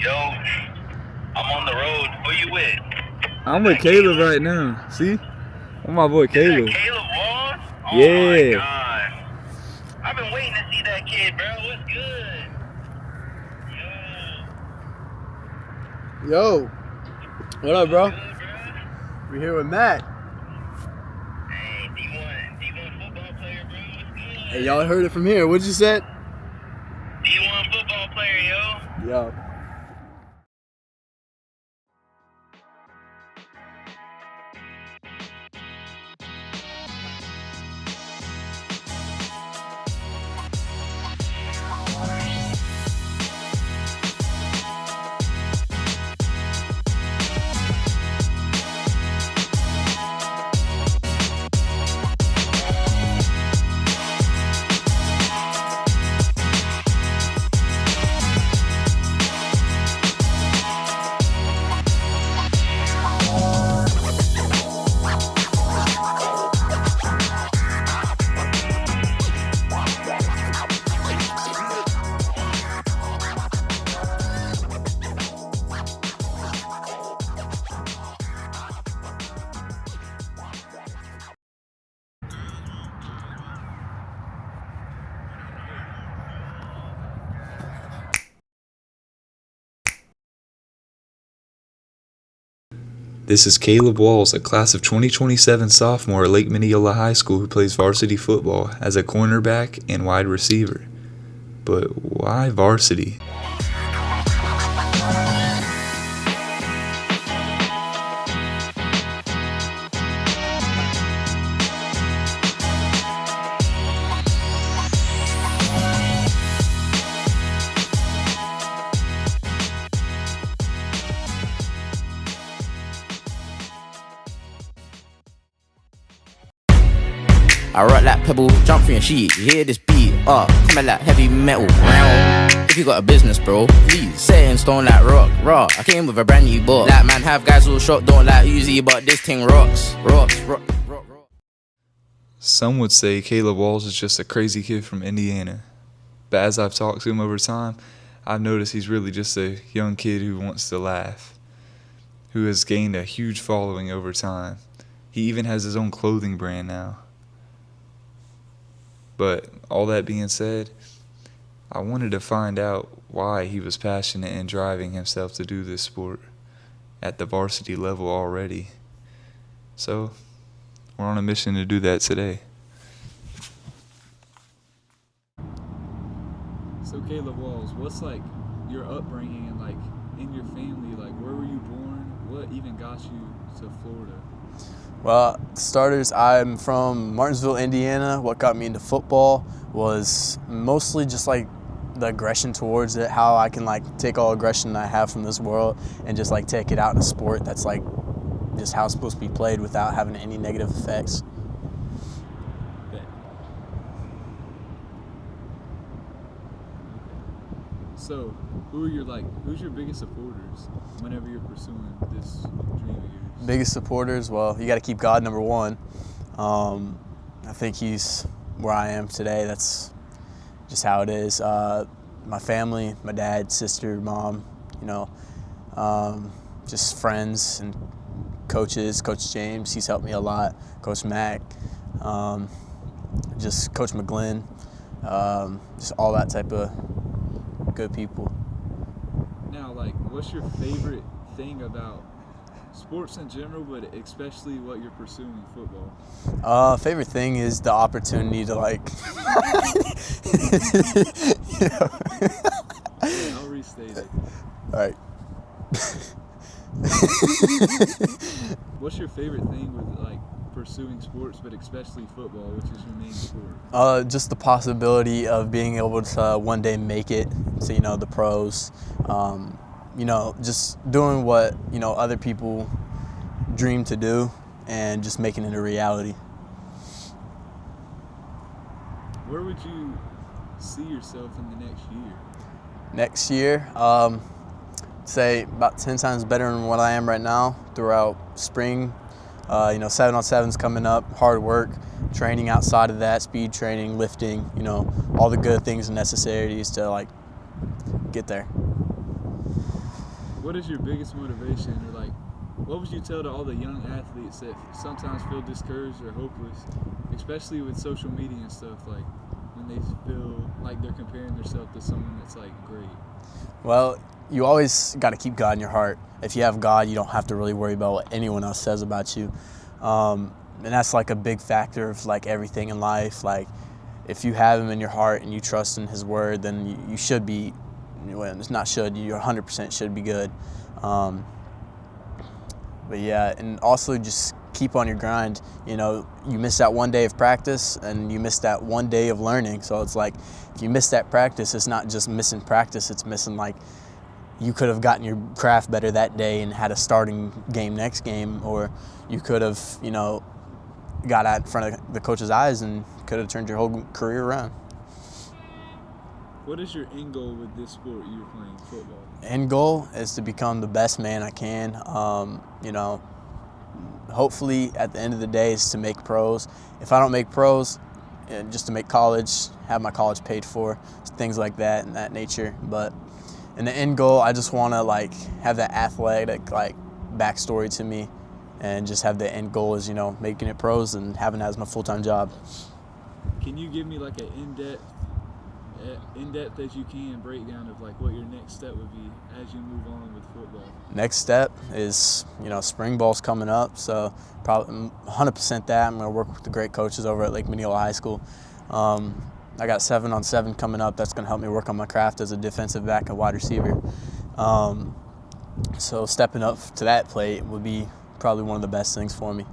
Yo, I'm on the road. Who you with? I'm with Caleb right now. See? I'm my boy Caleb. Is that Caleb Walls? Oh Yeah. my God. I've been waiting to see that kid, bro. What's good? Yo, what up, bro? Good, bro. We're here with Matt. Hey, D1 football player, bro. What's good? Hey, y'all heard it from here. What'd you say? D1 football player, yo. Yo. This is Caleb Walls, a class of 2027 sophomore at Lake Minneola High School who plays varsity football as a cornerback and wide receiver. But why varsity? I rock like pebble, jump through your sheet, you hear this beat, coming like heavy metal. If you got a business, bro, please set it in stone like rock. I came with a brand new book. Like man, have guys all shot, don't like Uzi, but this thing rocks. Some would say Caleb Walls is just a crazy kid from Indiana. But as I've talked to him over time, I've noticed he's really just a young kid who wants to laugh, who has gained a huge following over time. He even has his own clothing brand now. But all that being said, I wanted to find out why he was passionate in driving himself to do this sport at the varsity level already. So, we're on a mission to do that today. So Caleb Walls, what's like your upbringing and like in your family? Like where were you born? What even got you to Florida? Well, starters, I'm from Martinsville, Indiana. What got me into football was mostly just like the aggression towards it, how I can like take all aggression I have from this world and just like take it out in a sport that's like just how it's supposed to be played without having any negative effects. So, who's your biggest supporters whenever you're pursuing this dream of yours? Biggest supporters, well, you got to keep God number one. I think he's where I am today. That's just how it is. My family, my dad, sister, mom, just friends and coaches. Coach James, he's helped me a lot. Coach Mack, just Coach McGlynn, just all that type of good people. Now, like, what's your favorite thing about sports in general, but especially what you're pursuing, football? Favorite thing is the opportunity to like. I'll restate it. All right. What's your favorite thing with like pursuing sports, but especially football, which is your main sport? Just the possibility of being able to one day make it to the pros. Just doing what other people dream to do and just making it a reality. Where would you see yourself in the next year? Next year, say about 10 times better than what I am right now throughout spring. 7-on-7's coming up, hard work, training outside of that, speed training, lifting, all the good things and necessities to like get there. What is your biggest motivation, or like, what would you tell to all the young athletes that sometimes feel discouraged or hopeless, especially with social media and stuff, like when they feel like they're comparing themselves to someone that's like great? Well, you always got to keep God in your heart. If you have God, you don't have to really worry about what anyone else says about you. And that's like a big factor of like everything in life. Like if you have Him in your heart and you trust in His word, then you should be, well, it's not should, you 100% should be good. But yeah, and also just keep on your grind. You know, you miss that one day of practice and you miss that one day of learning. So it's like, if you miss that practice, it's not just missing practice, it's missing like, you could have gotten your craft better that day and had a starting game next game, or you could have, you know, got out in front of the coach's eyes and could have turned your whole career around. What is your end goal with this sport you're playing, football? End goal is to become the best man I can. You know, hopefully at the end of the day is to make pros. If I don't make pros, just to make college, have my college paid for, things like that and that nature. But in the end goal, I just want to like have that athletic like backstory to me, and just have the end goal is, you know, making it pros and having that as my full-time job. Can you give me like an in-depth as you can breakdown of like what your next step would be as you move on with football? Next step is, you know, spring ball's coming up, so probably 100% that. I'm going to work with the great coaches over at Lake Minneola High School. I got 7-on-7 coming up. That's going to help me work on my craft as a defensive back and wide receiver. So stepping up to that plate would be probably one of the best things for me.